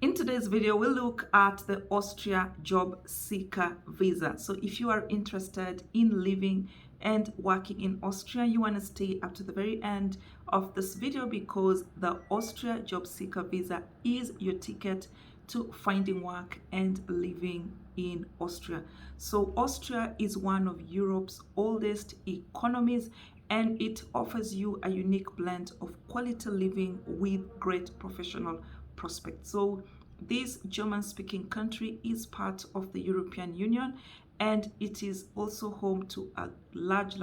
In today's video, we'll look at the Austria Job Seeker Visa. So if you are interested in living and working in Austria, you want to stay up to the very end of this video because the Austria Job Seeker Visa is your ticket to finding work and living in Austria. So Austria is one of Europe's oldest economies, and it offers you a unique blend of quality living with great professional prospects. So this German-speaking country is part of the European Union, and it is also home to a large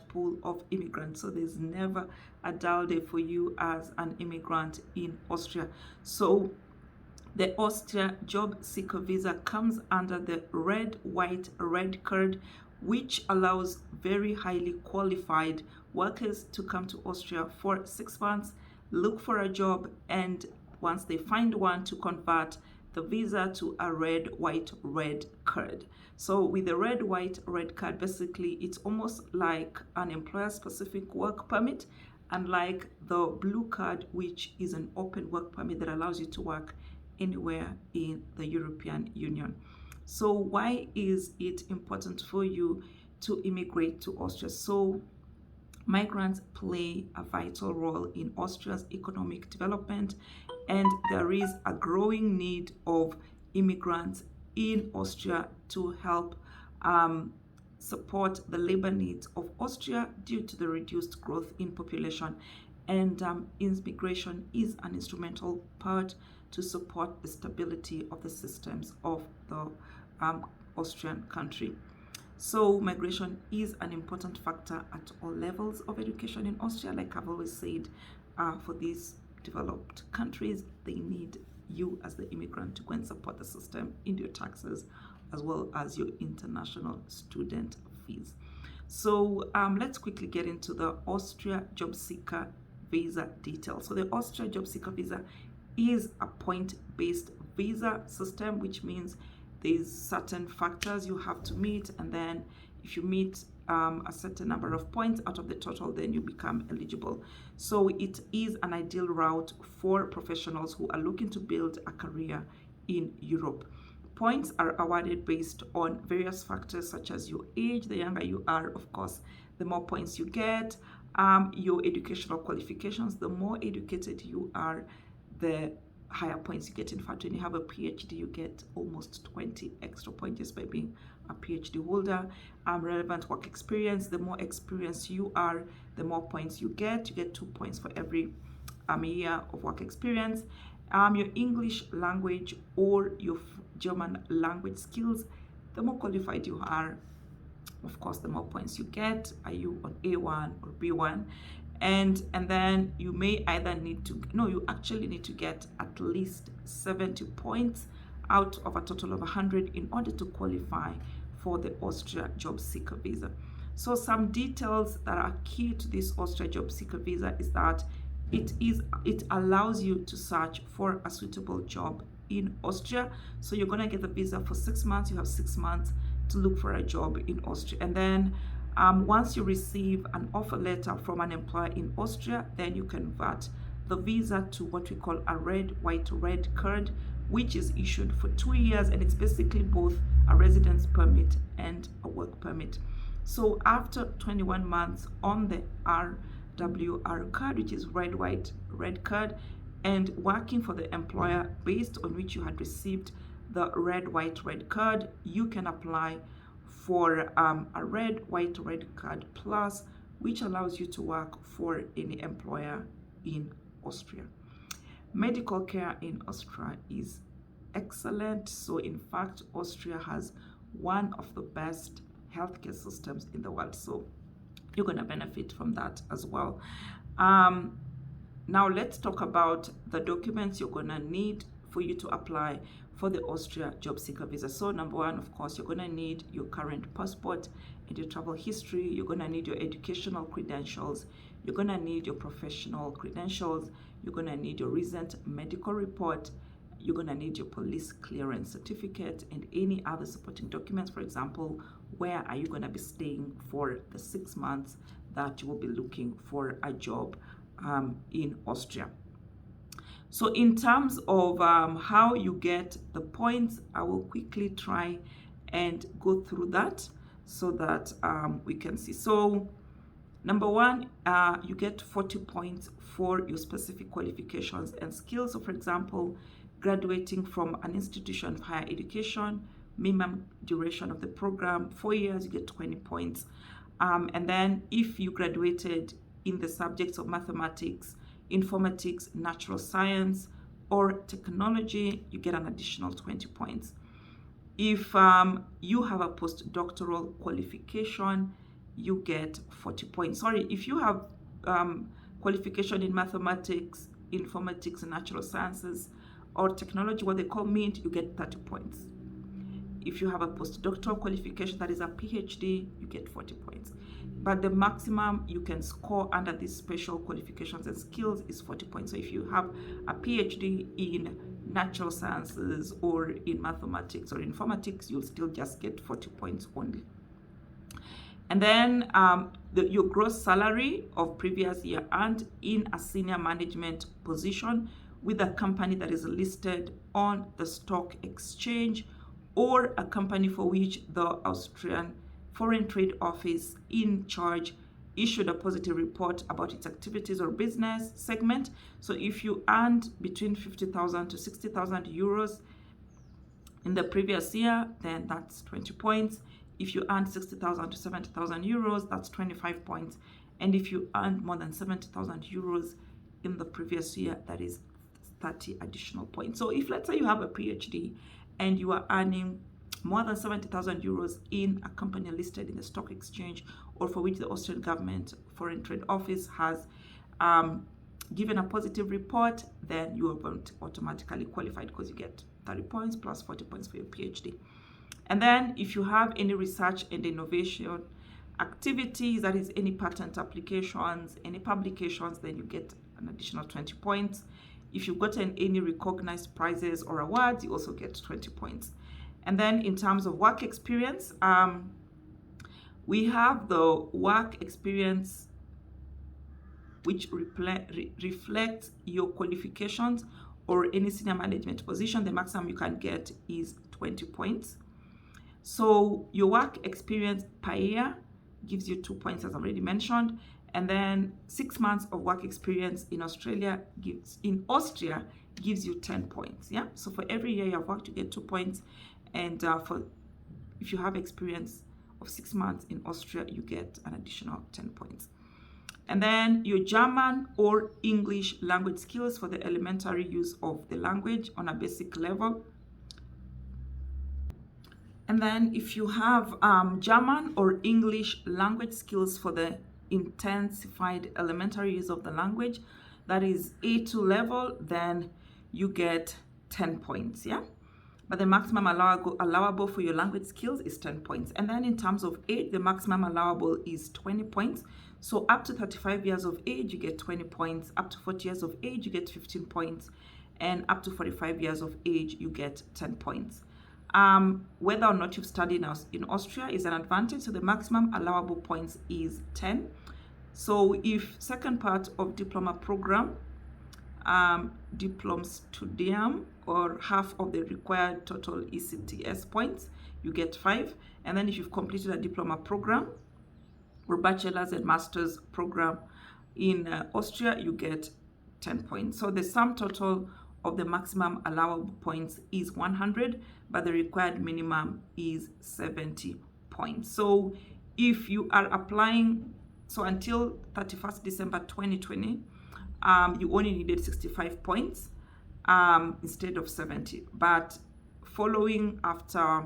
pool of immigrants. So there's never a dull day for you as an immigrant in Austria. So the Austria Job Seeker Visa comes under the red, white, red card, which allows very highly qualified workers to come to Austria for 6 months, look for a job, and once they find one, to convert the visa to a red, white, red card. So with the red, white, red card, basically it's almost like an employer-specific work permit, unlike the blue card, which is an open work permit that allows you to work anywhere in the European Union. So why is it important for you to immigrate to Austria? So migrants play a vital role in Austria's economic development, and there is a growing need of immigrants in Austria to help support the labor needs of Austria due to the reduced growth in population. And immigration is an instrumental part to support the stability of the systems of the Austrian country. So migration is an important factor at all levels of education in Austria. Like I've always said, for these developed countries, they need you as the immigrant to go and support the system in your taxes as well as your international student fees. So let's quickly get into the Austria Job Seeker Visa details. So the Austria Job Seeker Visa is a point-based visa system, which means there's certain factors you have to meet, and then if you meet a certain number of points out of the total, then you become eligible. So it is an ideal route for professionals who are looking to build a career in Europe. Points are awarded based on various factors such as your age. The younger you are, of course, the more points you get. Your educational qualifications, the more educated you are, the higher points you get. In fact, when you have a PhD, you get almost 20 extra points just by being a PhD holder. Relevant work experience, the more experienced you are, the more points you get. You get 2 points for every year of work experience. Your English language or your German language skills, the more qualified you are, of course, the more points you get. Are you on A1 or B1? And then you may either need to, no, you actually need to get at least 70 points out of a total of 100 in order to qualify for the Austria Job Seeker Visa. So some details that are key to this Austria Job Seeker Visa is that it allows you to search for a suitable job in Austria. So you're going to get the visa for 6 months. You have 6 months to look for a job in Austria, and then once you receive an offer letter from an employer in Austria, then you convert the visa to what we call a red, white, red card, which is issued for 2 years, and it's basically both a residence permit and a work permit. So after 21 months on the RWR card, which is red, white, red card, and working for the employer based on which you had received the red, white, red card, you can apply for a red, white, red card plus, which allows you to work for any employer in Austria. Medical care in Austria is excellent. So in fact, Austria has one of the best healthcare systems in the world. So you're going to benefit from that as well. Now let's talk about the documents you're going to need for you to apply for the Austria Job Seeker Visa. So number one, of course, you're going to need your current passport and your travel history. You're going to need your educational credentials. You're going to need your professional credentials. You're going to need your recent medical report. You're going to need your police clearance certificate and any other supporting documents. For example, where are you going to be staying for the 6 months that you will be looking for a job in Austria? So in terms of how you get the points, I will quickly try and go through that so that we can see. So number one, you get 40 points for your specific qualifications and skills. So for example, graduating from an institution of higher education, minimum duration of the program, 4 years, you get 20 points. And then if you graduated in the subjects of mathematics, informatics, natural science, or technology, you get an additional 20 points. If you have a postdoctoral qualification, you get 40 points. Sorry, if you have qualification in mathematics, informatics, and natural sciences, or technology, what they call MINT, you get 30 points. If you have a postdoctoral qualification, that is a PhD, you get 40 points. But the maximum you can score under these special qualifications and skills is 40 points. So if you have a PhD in natural sciences or in mathematics or informatics, you'll still just get 40 points only. And then your gross salary of previous year earned in a senior management position with a company that is listed on the stock exchange, or a company for which the Austrian Foreign Trade Office in charge issued a positive report about its activities or business segment. So if you earned between 50,000 to 60,000 euros in the previous year, then that's 20 points. If you earned 60,000 to 70,000 euros, that's 25 points. And if you earned more than 70,000 euros in the previous year, that is 30 additional points. So if, let's say, you have a PhD and you are earning more than 70,000 euros in a company listed in the stock exchange, or for which the Austrian government Foreign Trade Office has given a positive report, then you are automatically qualified because you get 30 points plus 40 points for your PhD. And then if you have any research and innovation activities, that is any patent applications, any publications, then you get an additional 20 points. If you've gotten any recognized prizes or awards, you also get 20 points. And then in terms of work experience, we have the work experience which reflects your qualifications or any senior management position. The maximum you can get is 20 points. So your work experience per year gives you 2 points, as already mentioned. And then 6 months of work experience in Austria gives you 10 points. Yeah. So for every year you have worked, you get 2 points. And if you have experience of 6 months in Austria, you get an additional 10 points. And then your German or English language skills for the elementary use of the language on a basic level. And then if you have German or English language skills for the intensified elementary use of the language, that is A2 level, then you get 10 points, yeah? But the maximum allowable for your language skills is 10 points. And then in terms of age, the maximum allowable is 20 points. So up to 35 years of age, you get 20 points. Up to 40 years of age, you get 15 points. And up to 45 years of age, you get 10 points. Whether or not you've studied in Austria is an advantage. So the maximum allowable points is 10. So if second part of diploma program, Diplom Studium, or half of the required total ECTS points, you get 5. And then if you've completed a diploma program or bachelor's and master's program in Austria, you get 10 points. So the sum total of the maximum allowable points is 100, but the required minimum is 70 points. So if you are applying, so until 31st December 2020, you only needed 65 points instead of 70. But following after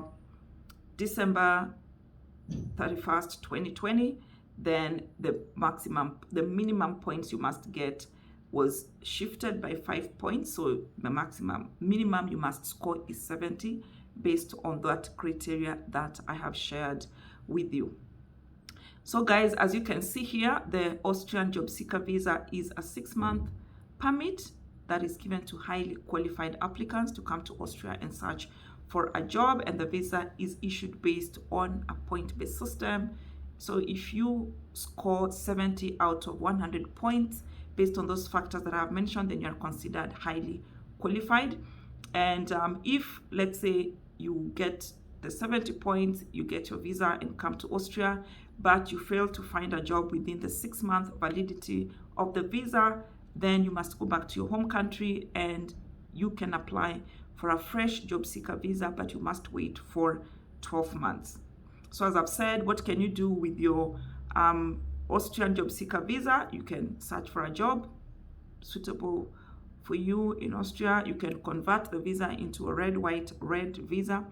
December 31st, 2020, then the minimum points you must get was shifted by 5 points. So the minimum you must score is 70 based on that criteria that I have shared with you. So guys, as you can see here, the Austrian job seeker visa is a 6-month permit that is given to highly qualified applicants to come to Austria and search for a job, and the visa is issued based on a point-based system. So if you score 70 out of 100 points, based on those factors that I've mentioned, then you're considered highly qualified. And if, let's say, you get the 70 points, you get your visa and come to Austria, but you fail to find a job within the 6-month validity of the visa, then you must go back to your home country and you can apply for a fresh job seeker visa, but you must wait for 12 months. So as I've said, what can you do with your Austrian job seeker visa? You can search for a job suitable for you in Austria. You can convert the visa into a red, white, red visa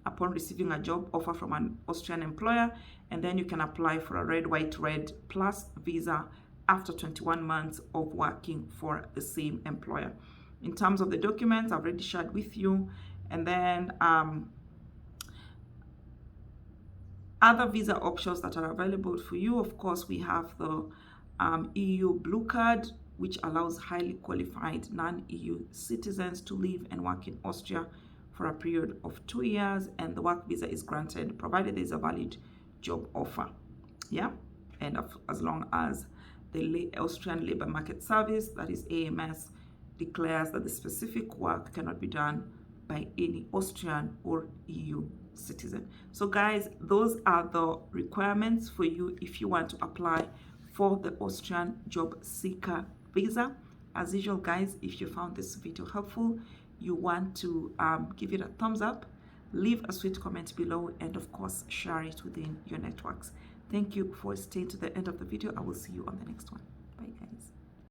upon receiving a job offer from an Austrian employer, and then you can apply for a red, white, red plus visa after 21 months of working for the same employer. In terms of the documents, I've already shared with you. And then other visa options that are available for you, of course, we have the EU Blue Card, which allows highly qualified non-EU citizens to live and work in Austria for a period of 2 years, and the work visa is granted provided there is a valid job offer. Yeah, and as long as the Austrian Labor Market Service, that is AMS, declares that the specific work cannot be done by any Austrian or EU citizen. So guys, those are the requirements for you if you want to apply for the Austrian job seeker visa. As usual, guys, if you found this video helpful, you want to give it a thumbs up, leave a sweet comment below, and of course share it within your networks. Thank you for staying to the end of the video. I will see you on the next one.